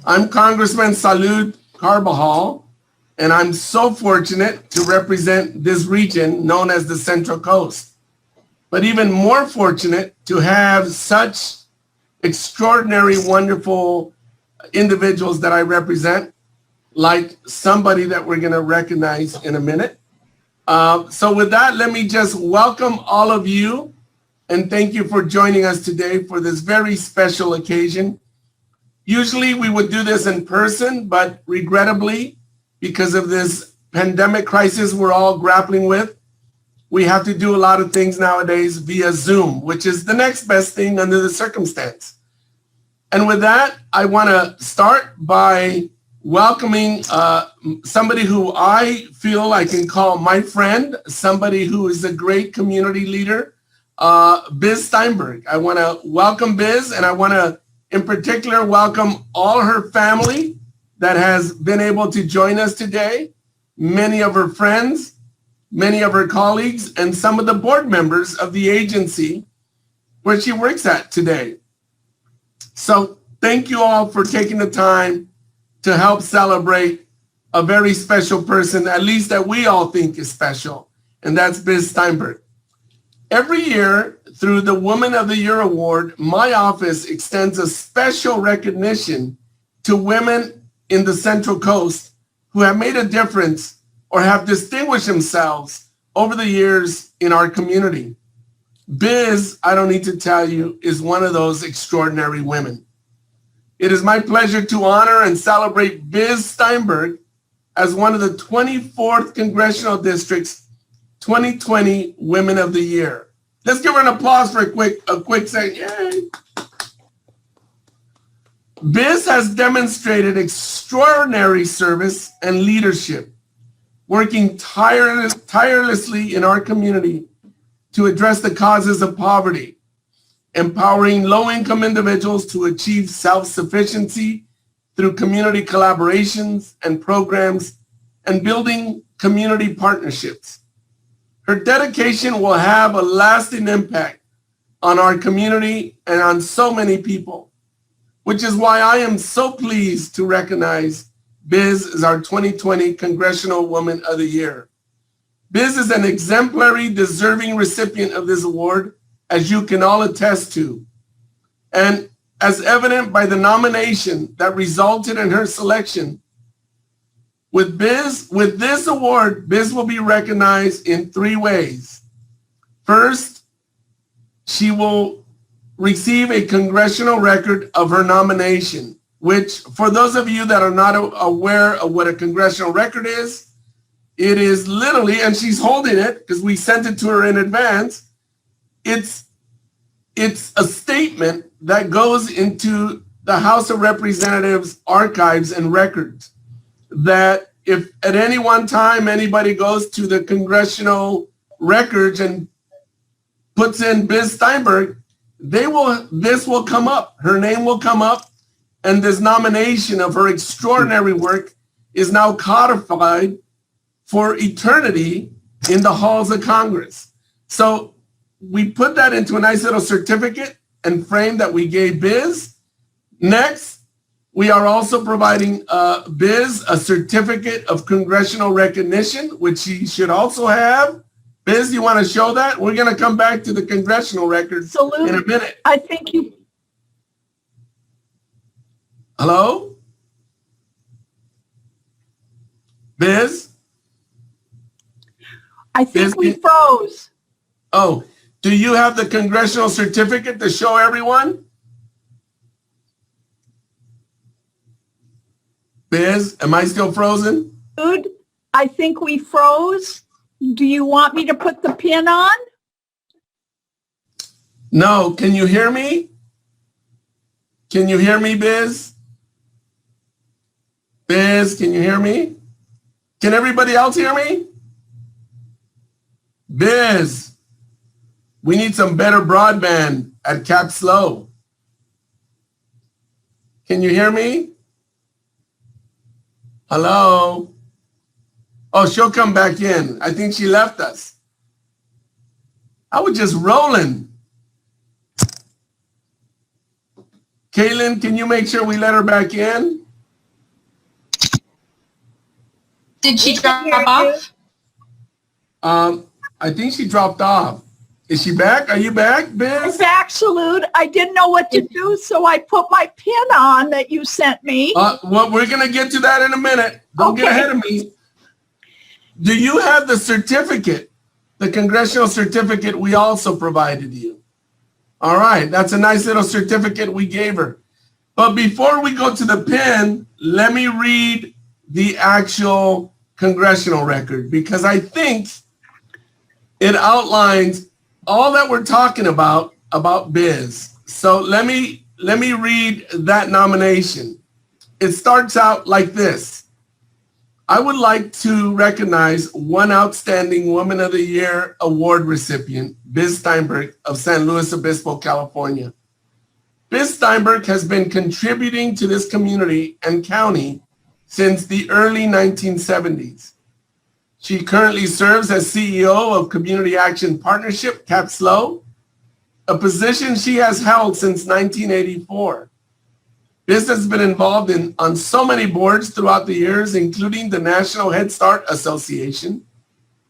I'm Congressman Salud Carbajal, and I'm so fortunate to represent this region known as the Central Coast, but even more fortunate to have such extraordinary, wonderful individuals that I represent, like somebody that we're going to recognize in a minute. So with that, let me just welcome all of you and thank you for joining us today for this very special occasion. Usually we would do this in person, but regrettably, because of this pandemic crisis we're all grappling with, we have to do a lot of things nowadays via Zoom, which is the next best thing under the circumstance. And with that, I want to start by welcoming somebody who I feel I can call my friend, somebody who is a great community leader, Biz Steinberg. I want to welcome Biz, and I want to, in particular, welcome all her family that has been able to join us today, many of her friends, many of her colleagues, and some of the board members of the agency where she works at today. So thank you all for taking the time to help celebrate a very special person, at least that we all think is special, and that's Biz Steinberg. Every year, through the Woman of the Year Award, my office extends a special recognition to women in the Central Coast who have made a difference or have distinguished themselves over the years in our community. Biz, I don't need to tell you, is one of those extraordinary women. It is my pleasure to honor and celebrate Biz Steinberg as one of the 24th Congressional District's 2020 Women of the Year. Let's give her an applause for a quick second. Yay. Biz has demonstrated extraordinary service and leadership, working tirelessly in our community to address the causes of poverty, empowering low-income individuals to achieve self-sufficiency through community collaborations and programs, and building community partnerships. Her dedication will have a lasting impact on our community and on so many people, which is why I am so pleased to recognize Biz as our 2020 Congressional Woman of the Year. Biz is an exemplary, deserving recipient of this award, as you can all attest to. And as evident by the nomination that resulted in her selection, with this award, Biz will be recognized in 3 ways. First, she will receive a congressional record of her nomination, which, for those of you that are not aware of what a congressional record is, it is literally, and she's holding it because we sent it to her in advance, it's a statement that goes into the House of Representatives archives and records that if at any one time anybody goes to the congressional records and puts in Biz Steinberg, this will come up, her name will come up, and this nomination of her extraordinary work is now codified for eternity in the halls of Congress. So we put that into a nice little certificate and frame that we gave Biz. Next, we are also providing Biz a certificate of congressional recognition, which she should also have. Biz, you want to show that? We're going to come back to the congressional records in a minute. I think you... Hello? Biz? I think we froze. Oh, do you have the congressional certificate to show everyone? Biz, am I still frozen? Dude, I think we froze. Do you want me to put the pin on? No, can you hear me? Can you hear me, Biz? Biz, can you hear me? Can everybody else hear me? Biz, we need some better broadband at Cap Slow. Can you hear me? Hello? Oh, she'll come back in. I think she left us. I was just rolling. Kaylin, can you make sure we let her back in? Did she drop hear you. off? I think she dropped off. Is she back? Are you back, I'm Biz? back, Salute. I didn't know what to do, so I put my pin on that you sent me. Well, we're going to get to that in a minute. Don't get Okay. ahead of me. Do you have the certificate, the congressional certificate we also provided you? All right. That's a nice little certificate we gave her. But before we go to the pin, let me read the actual congressional record, because I think it outlines all that we're talking about Biz. So let me read that nomination. It starts out like this. I would like to recognize one outstanding Woman of the Year award recipient, Biz Steinberg of San Luis Obispo, California. Biz Steinberg has been contributing to this community and county since the early 1970s. She currently serves as CEO of Community Action Partnership, CAPSLO, a position she has held since 1984. Biz has been involved on so many boards throughout the years, including the National Head Start Association,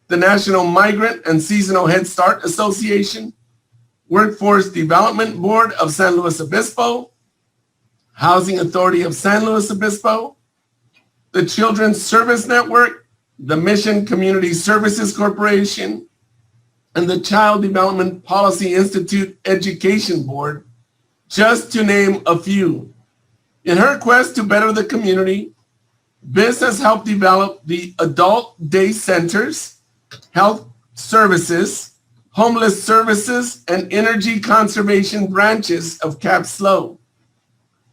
the National Migrant and Seasonal Head Start Association, Workforce Development Board of San Luis Obispo, Housing Authority of San Luis Obispo, the Children's Service Network, the Mission Community Services Corporation, and the Child Development Policy Institute Education Board, just to name a few. In her quest to better the community, Biz has helped develop the adult day centers, health services, homeless services, and energy conservation branches of CAPSLO.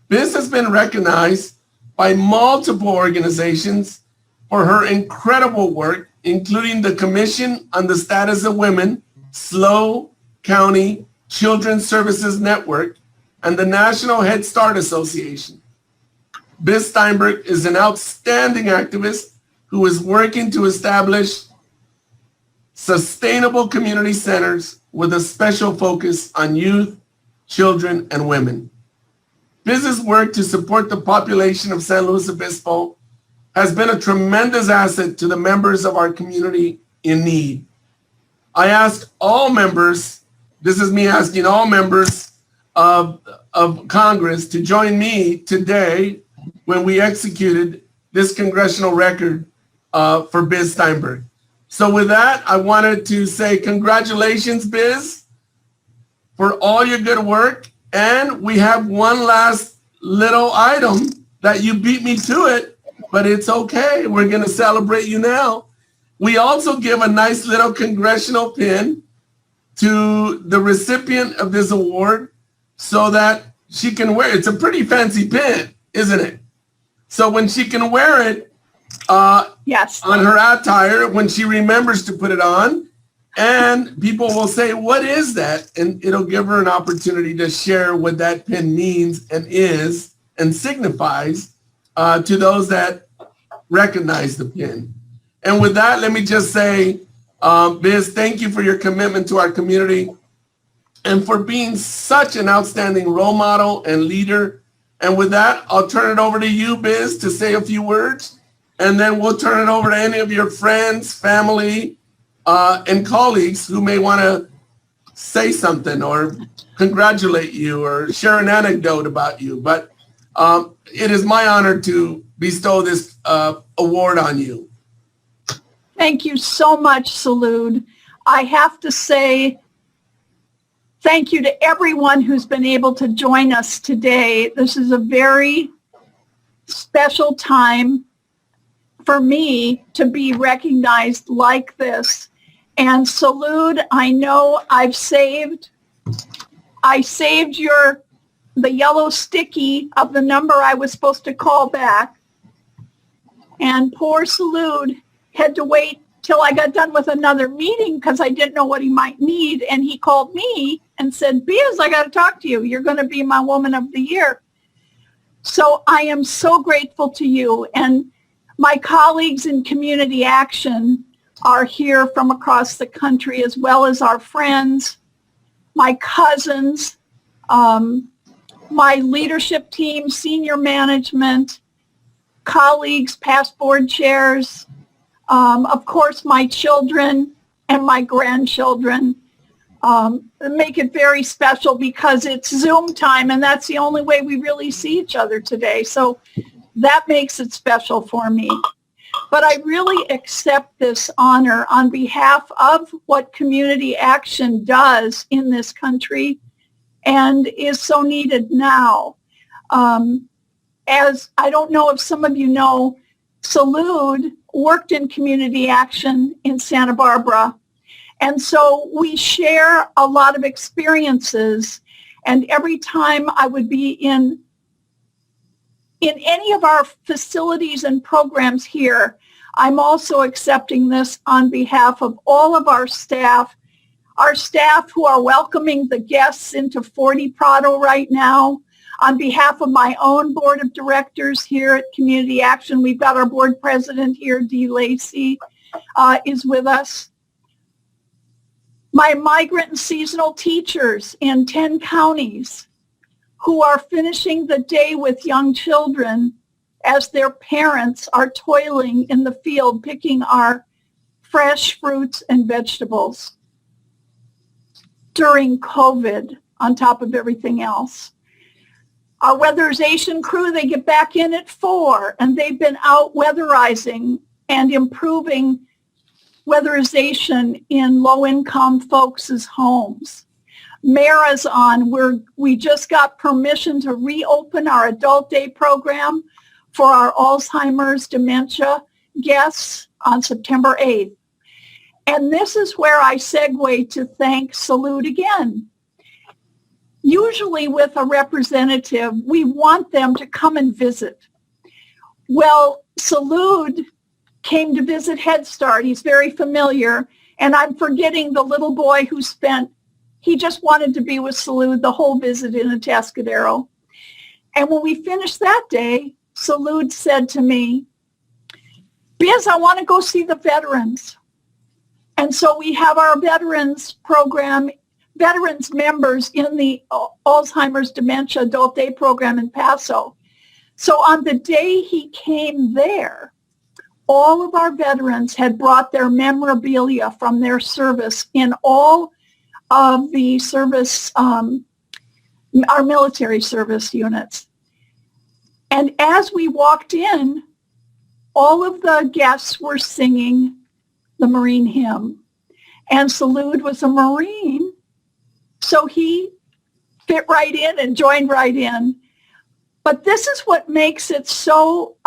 Biz has been recognized by multiple organizations for her incredible work, including the Commission on the Status of Women, SLO County Children's Services Network, and the National Head Start Association. Biz Steinberg is an outstanding activist who is working to establish sustainable community centers with a special focus on youth, children, and women. Biz's work to support the population of San Luis Obispo has been a tremendous asset to the members of our community in need. I ask all members, this is me asking all members of Congress to join me today when we executed this congressional record for Biz Steinberg. So with that, I wanted to say congratulations, Biz, for all your good work. And we have one last little item that you beat me to it, but it's okay. We're going to celebrate you now. We also give a nice little congressional pin to the recipient of this award so that she can wear it. It's a pretty fancy pin, isn't it? So when she can wear it Yes. on her attire, when she remembers to put it on, and people will say, what is that? And it'll give her an opportunity to share what that pin means and is and signifies to those that recognize the pin. And with that, let me just say, Biz, thank you for your commitment to our community and for being such an outstanding role model and leader. And with that, I'll turn it over to you, Biz, to say a few words. And then we'll turn it over to any of your friends, family, and colleagues who may want to say something or congratulate you or share an anecdote about you. But it is my honor to bestow this award on you. Thank you so much, Salud. I have to say thank you to everyone who's been able to join us today. This is a very special time for me to be recognized like this. And Salud, I know I saved the yellow sticky of the number I was supposed to call back. And poor Salud had to wait till I got done with another meeting because I didn't know what he might need. And he called me and said, Biz, I got to talk to you. You're going to be my Woman of the Year. So I am so grateful to you. And my colleagues in Community Action are here from across the country, as well as our friends, my cousins, my leadership team, senior management, colleagues, past board chairs, Of course, my children and my grandchildren make it very special because it's Zoom time, and that's the only way we really see each other today. So that makes it special for me. But I really accept this honor on behalf of what community action does in this country and is so needed now. As I don't know if some of you know, Salud worked in community action in Santa Barbara. And so we share a lot of experiences. And every time I would be in any of our facilities and programs here, I'm also accepting this on behalf of all of our staff who are welcoming the guests into 40 Prado right now. On behalf of my own board of directors here at Community Action, we've got our board president here, Dee Lacey, is with us. My migrant and seasonal teachers in 10 counties who are finishing the day with young children as their parents are toiling in the field picking our fresh fruits and vegetables during COVID on top of everything else. Our weatherization crew, they get back in at 4, and they've been out weatherizing and improving weatherization in low-income folks' homes. Marathon, we just got permission to reopen our adult day program for our Alzheimer's dementia guests on September 8th. And this is where I segue to thank Salud again. Usually with a representative, we want them to come and visit. Well, Salud came to visit Head Start. He's very familiar. And I'm forgetting the little boy who he just wanted to be with Salud the whole visit in Atascadero. And when we finished that day, Salud said to me, Biz, I want to go see the veterans. And so we have our veterans program, veterans members in the Alzheimer's Dementia Adult Day program in Paso. So on the day he came there, all of our veterans had brought their memorabilia from their service in all of the service, our military service units. And as we walked in, all of the guests were singing the Marine hymn. And Salud was a Marine, so he fit right in and joined right in. But this is what makes it so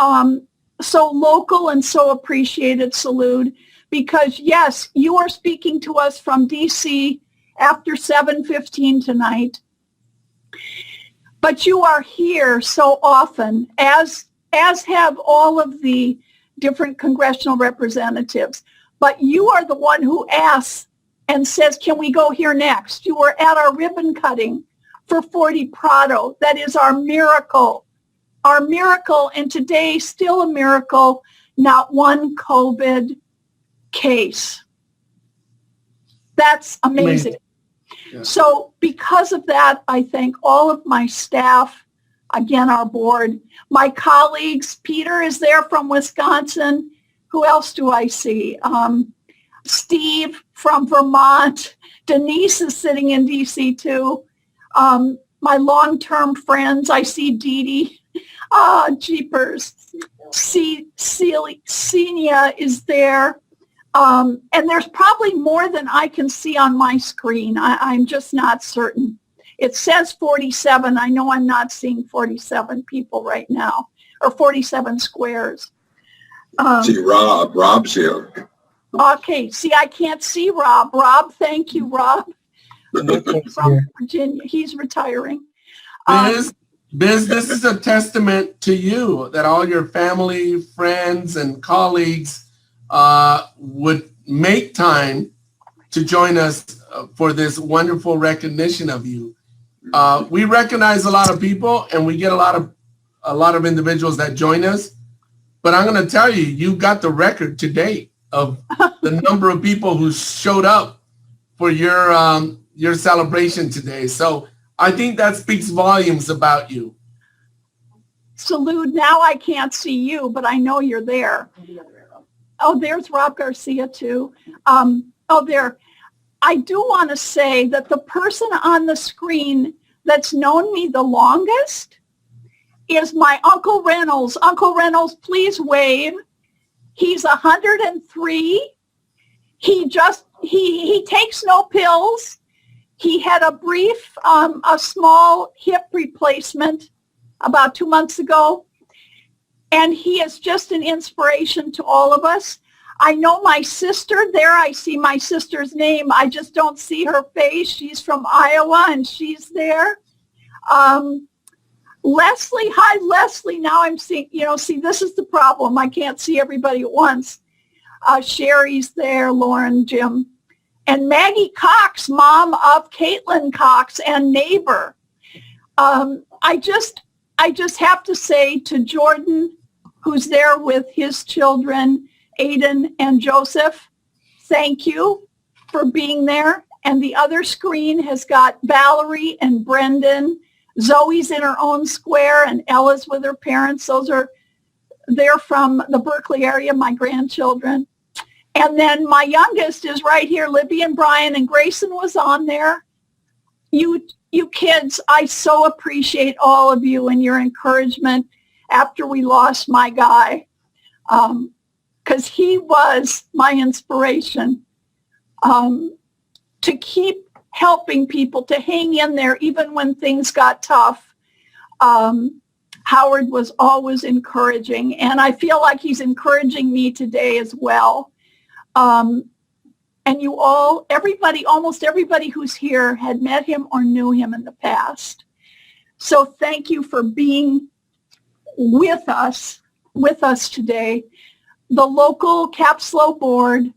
local and so appreciated, Salud, because yes, you are speaking to us from DC after 7:15 tonight, but you are here so often, as have all of the different congressional representatives. But you are the one who asks and says, can we go here next? You were at our ribbon cutting for 40 Prado. That is our miracle, and today still a miracle, not one COVID case. That's amazing. Yeah. So because of that, I thank all of my staff, again, our board, my colleagues. Peter is there from Wisconsin. Who else do I see? Steve from Vermont. Denise is sitting in DC too. My long-term friends, I see Dee Dee. Jeepers. Senia is there. And there's probably more than I can see on my screen. I'm just not certain. It says 47. I know I'm not seeing 47 people right now, or 47 squares. See Rob. Rob's here. Okay. See, I can't see Rob. Rob, thank you, Rob. From Virginia. He's retiring. Biz, this is a testament to you that all your family, friends, and colleagues would make time to join us for this wonderful recognition of you. We recognize a lot of people, and we get a lot of individuals that join us. But I'm going to tell you, you got the record to date of the number of people who showed up for your celebration today. So I think that speaks volumes about you. Salud, now I can't see you, but I know you're there. Oh, there's Rob Garcia too. There. I do want to say that the person on the screen that's known me the longest is my Uncle Reynolds. Uncle Reynolds, please wave. He's 103. He takes no pills. He had a small hip replacement about 2 months ago. And he is just an inspiration to all of us. I know my sister there. I see my sister's name. I just don't see her face. She's from Iowa and she's there. Leslie, hi Leslie. Now I'm seeing, this is the problem. I can't see everybody at once. Sherry's there, Lauren, Jim. And Maggie Cox, mom of Caitlin Cox and neighbor. I just have to say to Jordan, who's there with his children, Aiden and Joseph, thank you for being there. And the other screen has got Valerie and Brendan. Zoe's in her own square and Ella's with her parents. They're from the Berkeley area, my grandchildren. And then my youngest is right here, Libby and Brian, and Grayson was on there. You kids, I so appreciate all of you and your encouragement after we lost my guy, because he was my inspiration to keep helping people, to hang in there even when things got tough. Howard was always encouraging, and I feel like he's encouraging me today as well. And you all, almost everybody who's here had met him or knew him in the past. So thank you for being with us today. The local CAPSLO board.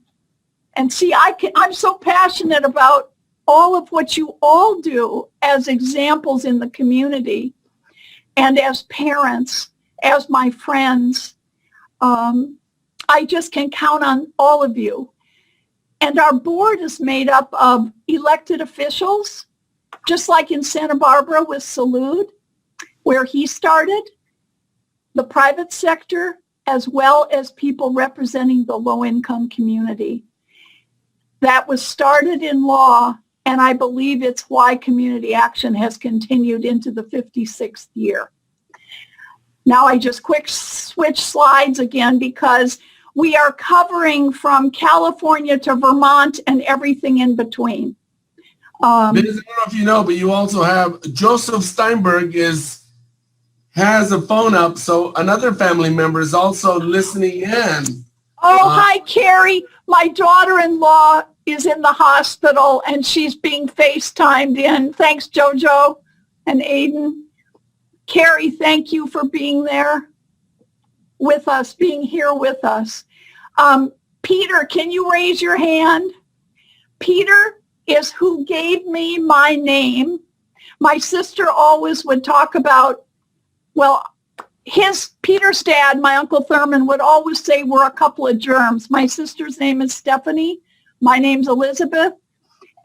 And see, I'm so passionate about all of what you all do as examples in the community and as parents, as my friends. I just can count on all of you. And our board is made up of elected officials, just like in Santa Barbara with Salud, where he started, the private sector, as well as people representing the low-income community. That was started in law, and I believe it's why community action has continued into the 56th year. Now I just quick switch slides again because we are covering from California to Vermont and everything in between. I don't know if you know, but you also have Joseph Steinberg has a phone up, so another family member is also listening in. Oh, hi, Carrie. My daughter-in-law is in the hospital and she's being FaceTimed in. Thanks, Jojo and Aiden. Carrie, thank you for being there with us, being here with us. Peter, can you raise your hand? Peter is who gave me my name. My sister always would talk about, Peter's dad, my Uncle Thurman, would always say we're a couple of germs. My sister's name is Stephanie. My name's Elizabeth.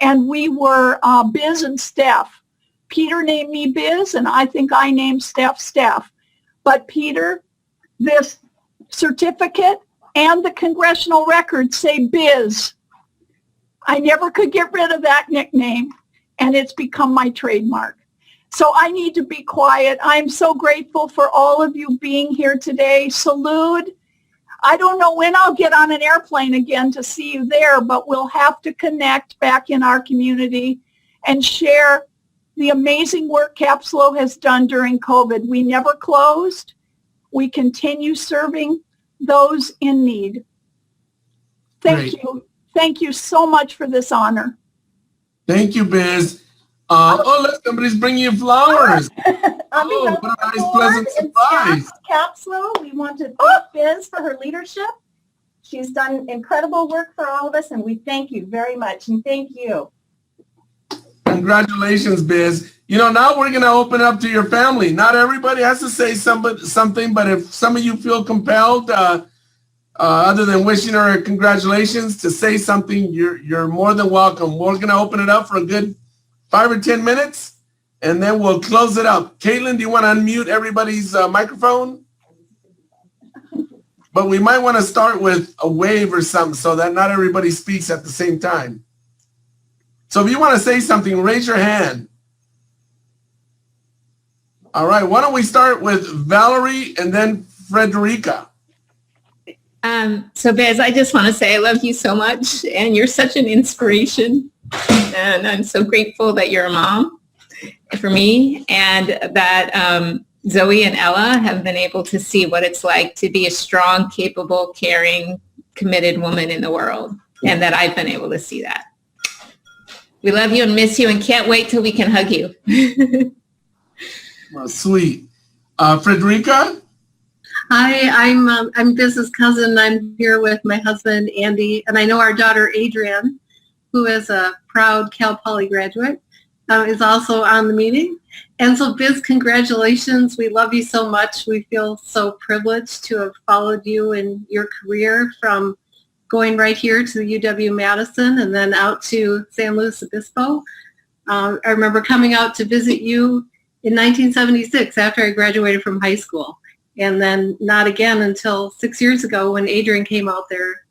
And we were Biz and Steph. Peter named me Biz, and I think I named Steph. But Peter, this certificate and the congressional record say Biz. I never could get rid of that nickname, and it's become my trademark. So I need to be quiet. I'm so grateful for all of you being here today. Salute. I don't know when I'll get on an airplane again to see you there, but we'll have to connect back in our community and share the amazing work CAPSLO has done during COVID. We never closed. We continue serving those in need. Thank you. Thank you so much for this honor. Thank you, Biz. Look, somebody's bringing you flowers. What a nice, pleasant surprise. CAPSLO, we want to thank Biz for her leadership. She's done incredible work for all of us, and we thank you very much, and thank you. Congratulations, Biz. Now we're going to open up to your family. Not everybody has to say something, but if some of you feel compelled, other than wishing her congratulations, to say something, you're more than welcome. We're going to open it up for a good 5 or 10 minutes, and then we'll close it up. Caitlin, do you want to unmute everybody's microphone? but we might want to start with a wave or something so that not everybody speaks at the same time. So if you want to say something, raise your hand. All right, why don't we start with Valerie and then Frederica? So Biz, I just want to say I love you so much, and you're such an inspiration. And I'm so grateful that you're a mom for me, and that Zoe and Ella have been able to see what it's like to be a strong, capable, caring, committed woman in the world, and that I've been able to see that. We love you and miss you and can't wait till we can hug you. Well, sweet. Frederica? Hi, I'm Biz's cousin. I'm here with my husband, Andy, and I know our daughter, Adrienne, who is a proud Cal Poly graduate, is also on the meeting. And so, Biz, congratulations. We love you so much. We feel so privileged to have followed you in your career from going right here to the UW-Madison and then out to San Luis Obispo. I remember coming out to visit you in 1976 after I graduated from high school. And then not again until 6 years ago when Adrienne came out there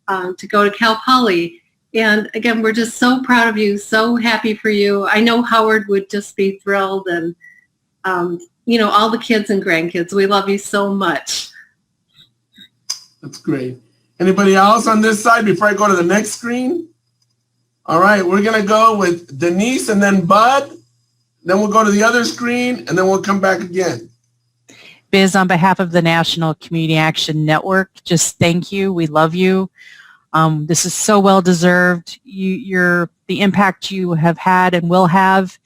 to go to Cal Poly. And again, we're just so proud of you, so happy for you. I know Howard would just be thrilled, and all the kids and grandkids. We love you so much. That's great. Anybody else on this side before I go to the next screen? All right, we're going to go with Denise and then Bud. Then we'll go to the other screen, and then we'll come back again. Biz, on behalf of the National Community Action Network, just thank you. We love you. This is so well deserved. The impact you have had and will have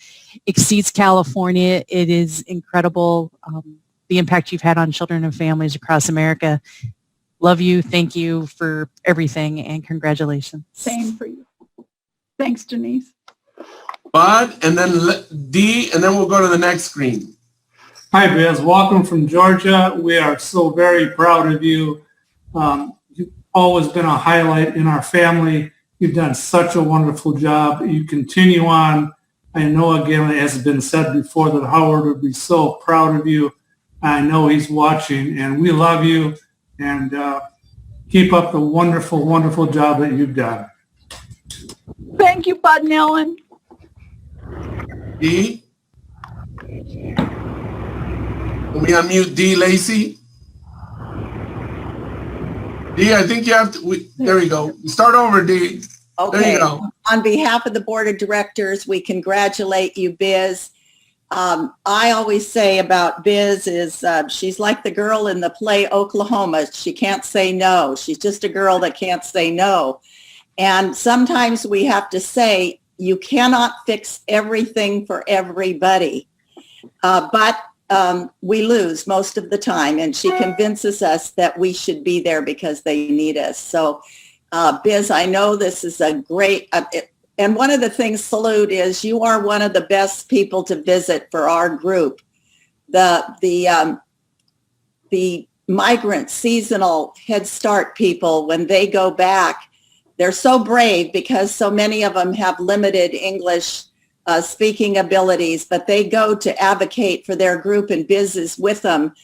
exceeds California. It is incredible, the impact you've had on children and families across America. Love you. Thank you for everything, and congratulations. Same for you. Thanks, Denise. Bud, and then D, and then we'll go to the next screen. Hi, Biz. Welcome from Georgia. We are so very proud of you. You've always been a highlight in our family. You've done such a wonderful job. You continue on. I know, again, it has been said before that Howard would be so proud of you. I know he's watching, and we love you. And keep up the wonderful, wonderful job that you've done. Thank you, Bud and Ellen. D? Can we unmute D. Lacey? D, I think you have to, there we go. Start over, D. Okay. There you go. On behalf of the board of directors, we congratulate you, Biz. I always say about Biz is she's like the girl in the play Oklahoma. She can't say no. She's just a girl that can't say no. And sometimes we have to say, you cannot fix everything for everybody. But we lose most of the time, and she convinces us that we should be there because they need us. So, Biz, I know this is a great, and one of the things, Salute, is you are one of the best people to visit for our group. The migrant seasonal Head Start people, when they go back, they're so brave because so many of them have limited English speaking abilities, but they go to advocate for their group and Biz with them.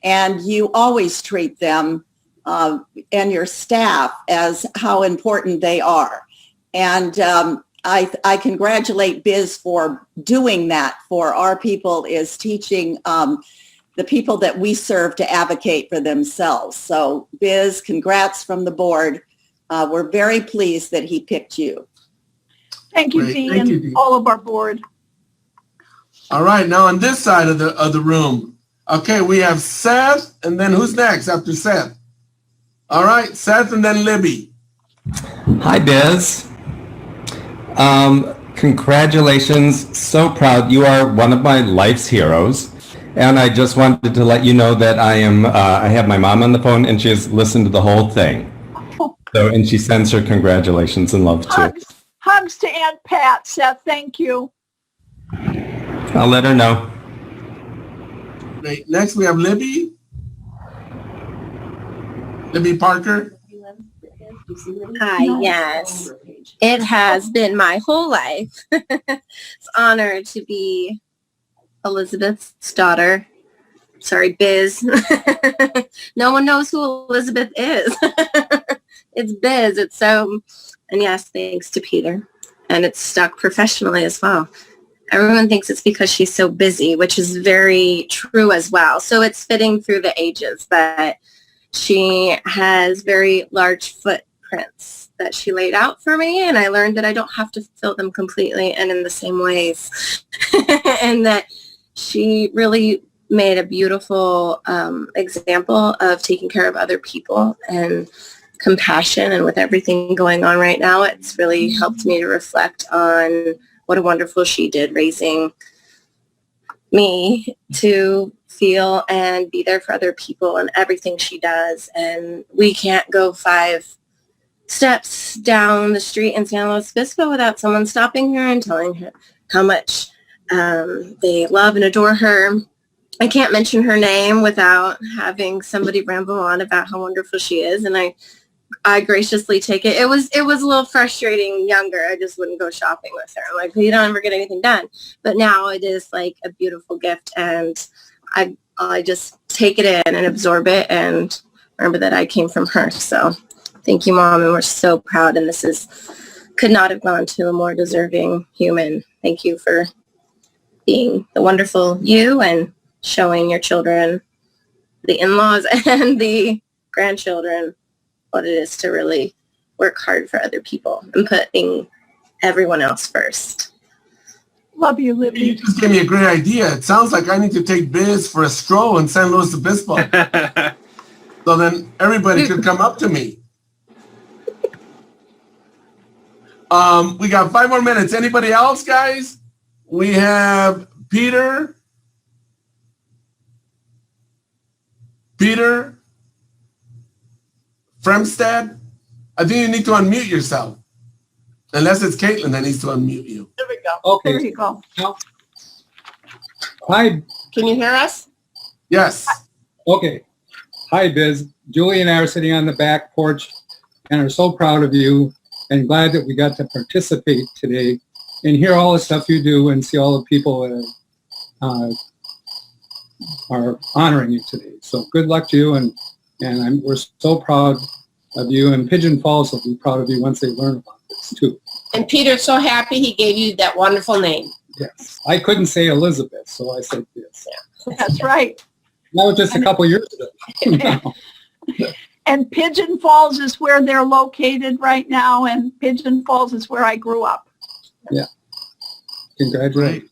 And you always treat them and your staff as how important they are. And I congratulate Biz for doing that for our people, is teaching the people that we serve to advocate for themselves. So Biz, congrats from the board. We're very pleased that he picked you. Thank you, Great. Dee, Thank you, and Dee. all of our board. All right, now on this side of the room, okay, we have Seth, and then who's next after Seth? All right, Seth, and then Libby. Hi, Biz. Congratulations. So proud. You are one of my life's heroes. And I just wanted to let you know that I have my mom on the phone, and she has listened to the whole thing. So, and she sends her congratulations and love too. Hugs to Aunt Pat, Seth. Thank you. I'll let her know. Great. Next, we have Libby. Libby Parker. Hi, yes. It has been my whole life. It's an honor to be Elizabeth's daughter. sorry, Biz. No one knows who Elizabeth is. It's Biz. It's so, and yes, thanks to Peter. And it's stuck professionally as well. Everyone thinks it's because she's so busy, which is very true as well. So it's fitting through the ages that she has very large footprints that she laid out for me. And I learned that I don't have to fill them completely and in the same ways. And that she really made a beautiful example of taking care of other people and compassion. And with everything going on right now, it's really helped me to reflect on what a wonderful she did raising me to feel and be there for other people and everything she does. And we can't go 5 steps down the street in San Luis Obispo without someone stopping her and telling her how much they love and adore her. I can't mention her name without having somebody ramble on about how wonderful she is. And I graciously take it. It was a little frustrating younger. I just wouldn't go shopping with her. I'm like, you don't ever get anything done. But now it is like a beautiful gift, and I just take it in and absorb it and remember that I came from her. So thank you, Mom, and we're so proud. And could not have gone to a more deserving human. Thank you for being the wonderful you and showing your children, the in-laws and the grandchildren, what it is to really work hard for other people and putting everyone else first. Love you, Libby. You just gave me a great idea. It sounds like I need to take Biz for a stroll in San Luis Obispo. So then everybody could come up to me. We got 5 more minutes. Anybody else, guys? We have Peter. Fremstad, I think you need to unmute yourself. Unless it's Caitlin that needs to unmute you. There we go. Okay. There you go. Hi. Can you hear us? Yes. Okay. Hi, Biz. Julie and I are sitting on the back porch and are so proud of you and glad that we got to participate today and hear all the stuff you do and see all the people that are honoring you today. So good luck to you, and we're so proud of you, and Pigeon Falls will be proud of you once they learn about this too. And Peter's so happy he gave you that wonderful name. Yes. I couldn't say Elizabeth, so I said this. Yeah. That's right. That was just a couple years ago. And Pigeon Falls is where they're located right now, and Pigeon Falls is where I grew up. Yeah. Congratulations.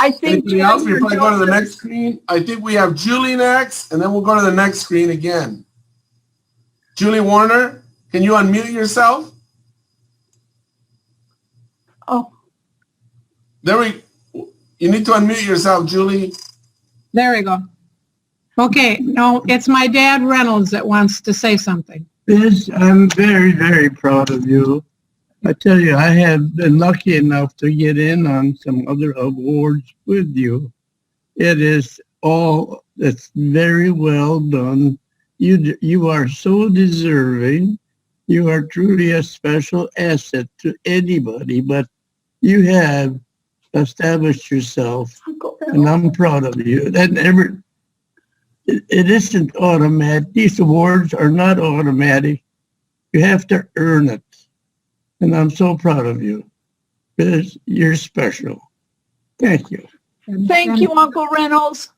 I think anything else before I go to the next screen? I think we have Julie next, and then we'll go to the next screen again. Julie Warner, can you unmute yourself? Oh. You need to unmute yourself, Julie. There we go. Okay, no, it's my dad Reynolds that wants to say something. Biz, I'm very, very proud of you. I tell you, I have been lucky enough to get in on some other awards with you. It's very well done. You are so deserving. You are truly a special asset to anybody, but you have established yourself, and I'm proud of you. It isn't automatic. These awards are not automatic. You have to earn it. And I'm so proud of you because you're special. Thank you. Thank you, Uncle Reynolds.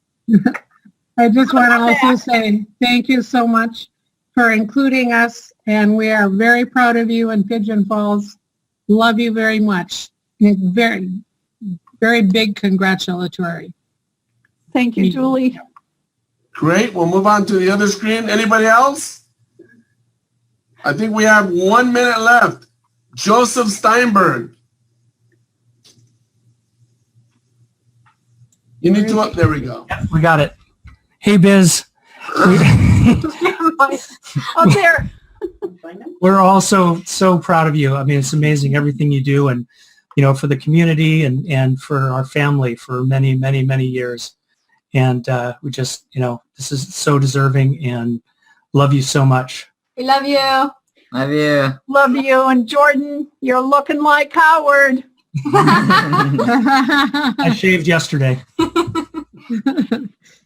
I just want to also say thank you so much for including us, and we are very proud of you in Pigeon Falls. Love you very much. Very, very big congratulatory. Thank you, Julie. Great. We'll move on to the other screen. Anybody else? I think we have 1 minute left. Joseph Steinberg. You need to there we go. We got it. Hey, Biz. Oh, there. We're also so proud of you. I mean, it's amazing everything you do, and for the community and for our family for many, many, many years. And we just, this is so deserving, and love you so much. We love you. Love you. Love you. And Jordan, you're looking like Howard. I shaved yesterday.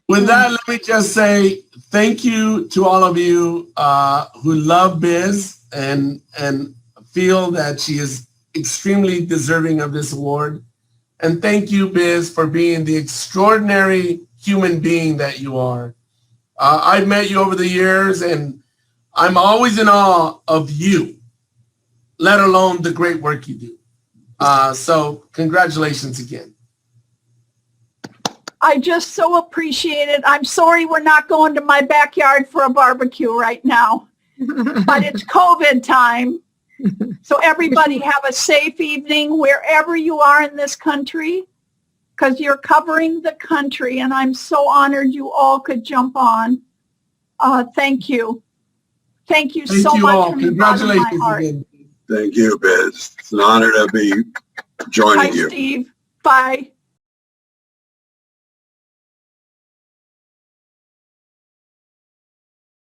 With that, let me just say thank you to all of you who love Biz and feel that she is extremely deserving of this award. And thank you, Biz, for being the extraordinary human being that you are. I've met you over the years, and I'm always in awe of you, let alone the great work you do. So congratulations again. I just so appreciate it. I'm sorry we're not going to my backyard for a barbecue right now, but it's COVID time. So everybody have a safe evening wherever you are in this country, because you're covering the country, and I'm so honored you all could jump on. Thank you. Thank you so much. All. From the bottom of my Congratulations heart. again. Thank you, Biz. It's an honor to be joining Bye, you. Steve. Bye.